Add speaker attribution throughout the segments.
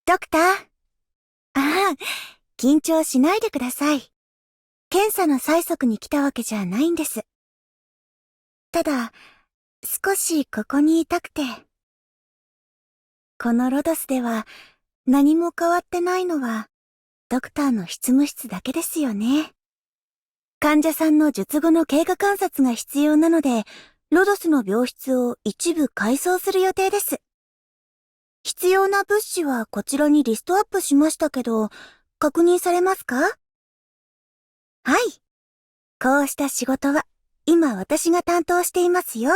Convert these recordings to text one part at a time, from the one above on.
Speaker 1: ドクター。ああ、緊張しないでください。検査の催促に来たわけじゃないんです。ただ、少しここにいたくて。このロドスでは何も変わってないのは、ドクターの執務室だけですよね。患者さんの術後の経過観察が必要なので、ロドスの病室を一部改装する予定です。必要な物資はこちらにリストアップしましたけど、確認されますか？はい。こうした仕事は、今私が担当していますよ。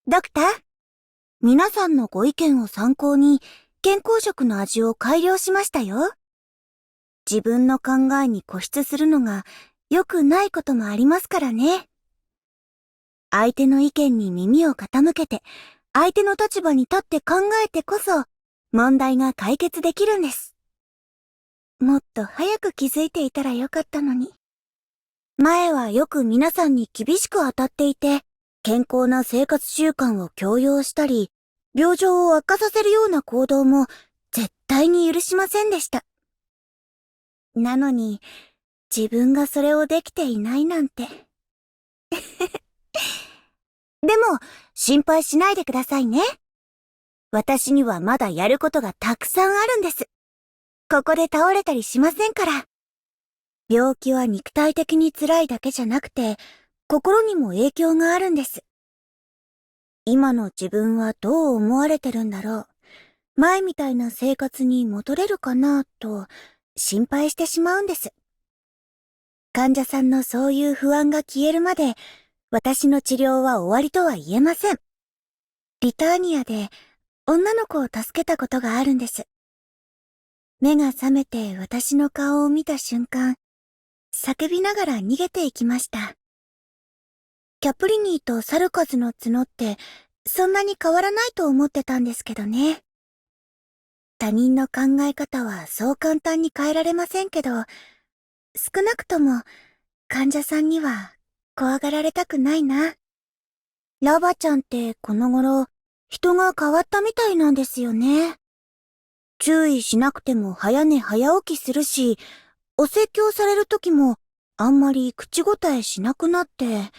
Speaker 1: ドクター、皆さんのご意見を参考に、健康食の味を改良しましたよ。自分の考えに固執するのが良くないこともありますからね。相手の意見に耳を傾けて、相手の立場に立って考えてこそ、問題が解決できるんです。もっと早く気づいていたらよかったのに。前はよく皆さんに厳しく当たっていて、健康な生活習慣を強要したり、病状を悪化させるような行動も絶対に許しませんでした。なのに、自分がそれをできていないなんて。でも、心配しないでくださいね。私にはまだやることがたくさんあるんです。ここで倒れたりしませんから。病気は肉体的に辛いだけじゃなくて、心にも影響があるんです。今の自分はどう思われてるんだろう。前みたいな生活に戻れるかなと心配してしまうんです。患者さんのそういう不安が消えるまで、私の治療は終わりとは言えません。リターニアで女の子を助けたことがあるんです。目が覚めて私の顔を見た瞬間、叫びながら逃げていきました。キャプリニーとサルカズの角ってそんなに変わらないと思ってたんですけどね。他人の考え方はそう簡単に変えられませんけど、少なくとも患者さんには怖がられたくないな。ラバちゃんってこの頃人が変わったみたいなんですよね。注意しなくても早寝早起きするし、お説教される時もあんまり口答えしなくなって、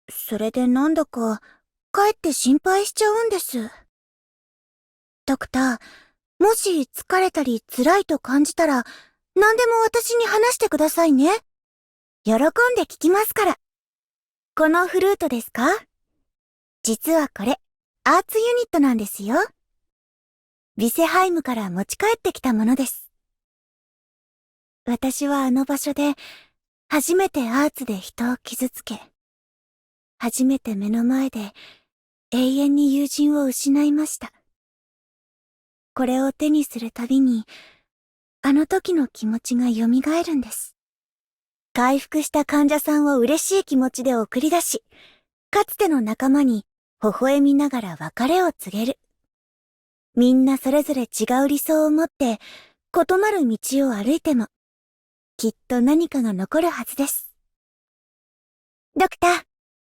Speaker 1: それでなんだかかえって心配しちゃうんです。ドクター、もし疲れたり辛いと感じたら何でも私に話してくださいね。喜んで聞きますから。このフルートですか？実はこれ、アーツユニットなんですよ。ビセハイムから持ち帰ってきたものです。私はあの場所で、初めてアーツで人を傷つけ、初めて目の前で永遠に友人を失いました。これを手にするたびに、あの時の気持ちが蘇るんです。回復した患者さんを嬉しい気持ちで送り出し、かつての仲間に微笑みながら別れを告げる。みんなそれぞれ違う理想を持って、異なる道を歩いても、きっと何かが残るはずです。ドクター、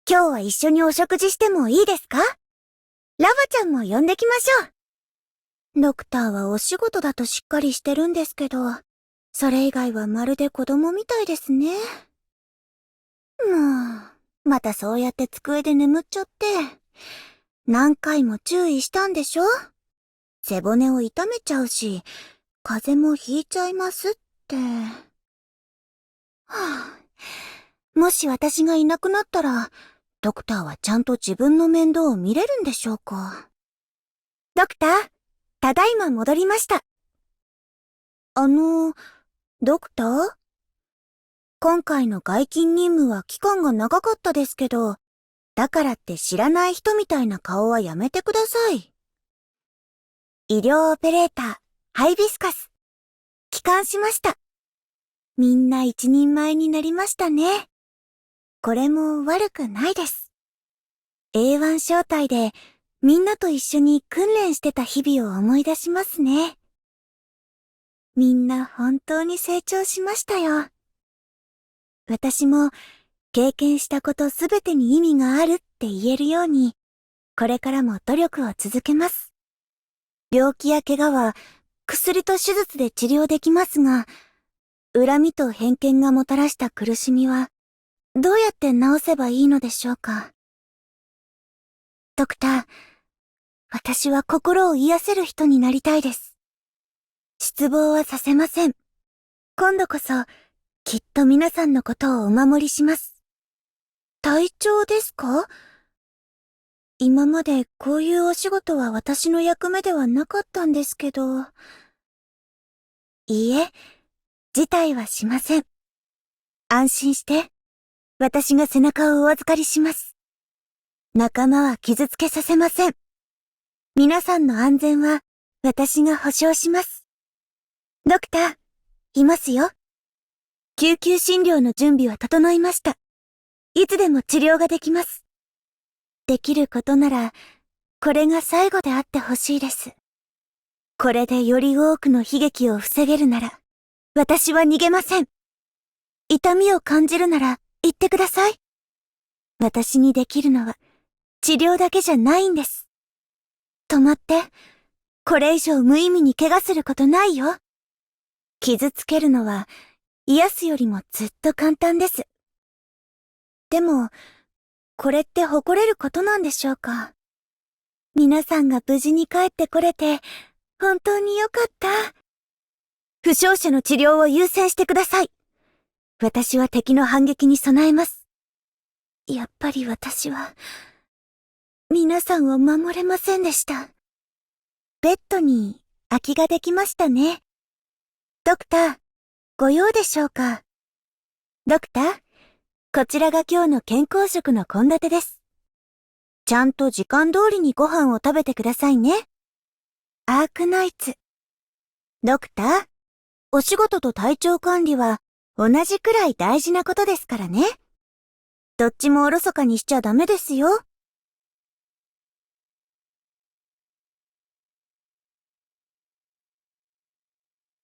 Speaker 1: 今日は一緒にお食事してもいいですか？ラバちゃんも呼んできましょう。ドクターはお仕事だとしっかりしてるんですけど、それ以外はまるで子供みたいですね。またそうやって机で眠っちゃって。何回も注意したんでしょ？背骨を痛めちゃうし、風邪もひいちゃいますって。もし私がいなくなったら、ドクターはちゃんと自分の面倒を見れるんでしょうか？ドクター、ただいま戻りました。ドクター？今回の外勤任務は期間が長かったですけど、だからって知らない人みたいな顔はやめてください。医療オペレーター、ハイビスカス。帰還しました。みんな一人前になりましたね。これも悪くないです。A1 招待でみんなと一緒に訓練してた日々を思い出しますね。みんな本当に成長しましたよ。私も経験したことすべてに意味があるって言えるように、これからも努力を続けます。病気や怪我は薬と手術で治療できますが、恨みと偏見がもたらした苦しみは、どうやって治せばいいのでしょうか。ドクター、私は心を癒せる人になりたいです。失望はさせません。今度こそ、きっと皆さんのことをお守りします。体調ですか？今までこういうお仕事は私の役目ではなかったんですけど。いいえ、辞退はしません。安心して、私が背中をお預かりします。仲間は傷つけさせません。皆さんの安全は私が保証します。ドクター、いますよ。救急診療の準備は整いました。いつでも治療ができます。できることなら、これが最後であってほしいです。これでより多くの悲劇を防げるなら、私は逃げません。痛みを感じるなら言ってください。私にできるのは治療だけじゃないんです。止まって、これ以上無意味に怪我することないよ。傷つけるのは癒すよりもずっと簡単です。でも、これって誇れることなんでしょうか。皆さんが無事に帰ってこれて、本当によかった。負傷者の治療を優先してください。私は敵の反撃に備えます。やっぱり私は、皆さんを守れませんでした。ベッドに空きができましたね。ドクター、ご用でしょうか？ドクター、こちらが今日の健康食の献立です。ちゃんと時間通りにご飯を食べてくださいね。アークナイツ。ドクター、お仕事と体調管理は同じくらい大事なことですからね。どっちもおろそかにしちゃダメですよ。